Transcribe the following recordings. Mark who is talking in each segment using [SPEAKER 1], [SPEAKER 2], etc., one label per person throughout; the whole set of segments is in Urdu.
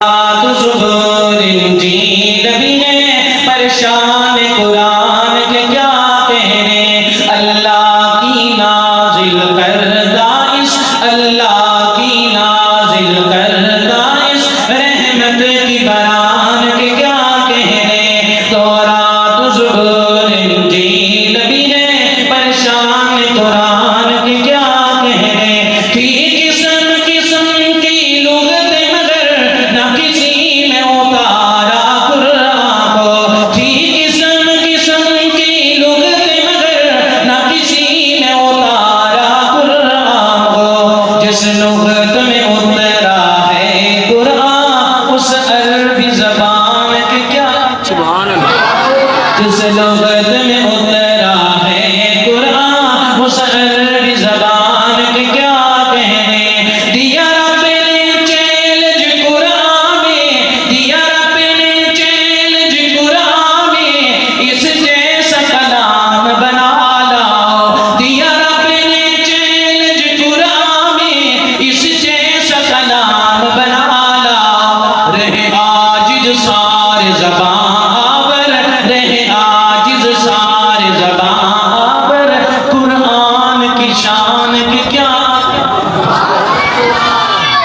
[SPEAKER 1] ظہور انجیل بھی ہے پریشان قرآن کے کیا کہنے اللہ کی نازل کردہ اس اللہ کی نازل کردہ اس رحمت کی بران کے کیا کہنے تورات ظہور انجیل بھی ہے پریشان قرآن کے کیا کہنے تھی قسم قسم کی لغت مگر نہ کسی میں اتارا قرآن کو تھی قسم قسم کی لغت مگر نہ کسی میں اتارا قرآن کو جس لغت میں اترا ہے قرآن اس عربی زبان کے کیا
[SPEAKER 2] سبحان اللہ
[SPEAKER 1] جس لغت میں اترا ہے قرآن اس عربی زبان کے کیا کہنے دیا رب نے چیلنج قرآن میں دیا رب نے چیلنج قرآن میں اس جیسا کلام بنا لاؤ دیا رب نے چیلنج قرآن میں اس جیسا کلام بنا لاؤ رہے عاجز سارے زبان پر رہے عاجز سارے زبان پر قرآن کی شان کی کیا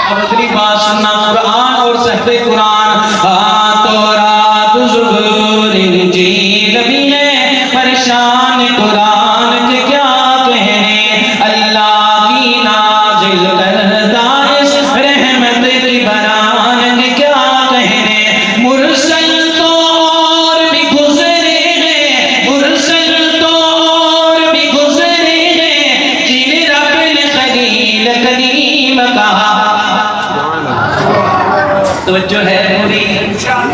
[SPEAKER 1] اب اگلی بات سننا قرآن اور صحب قرآن تورات ظہور انجیل بھی ہے پریشان قرآن کے کیا کہنے اللہ کی نازل کردہ اس رحمت کی بران کے کیا کہنے مرسل تو اور بھی گزرے ہیں مرسل تو اور بھی گزرے ہیں جن رب نے خلیل کریم کہا توجہ ہے پوری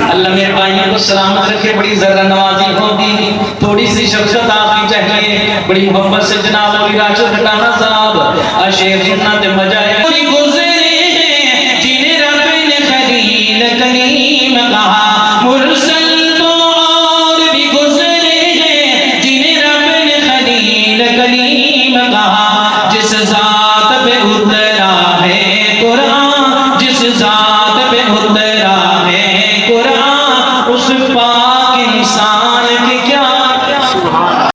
[SPEAKER 1] اللہ میرے بھائیوں کو سلامت رکھے بڑی ذرہ نوازی ہوگی تھوڑی سی شفقت آپ کی چاہیے بڑی محبت سے جناب علی راشد کھٹانہ صاحب شیخ سنت مجاہد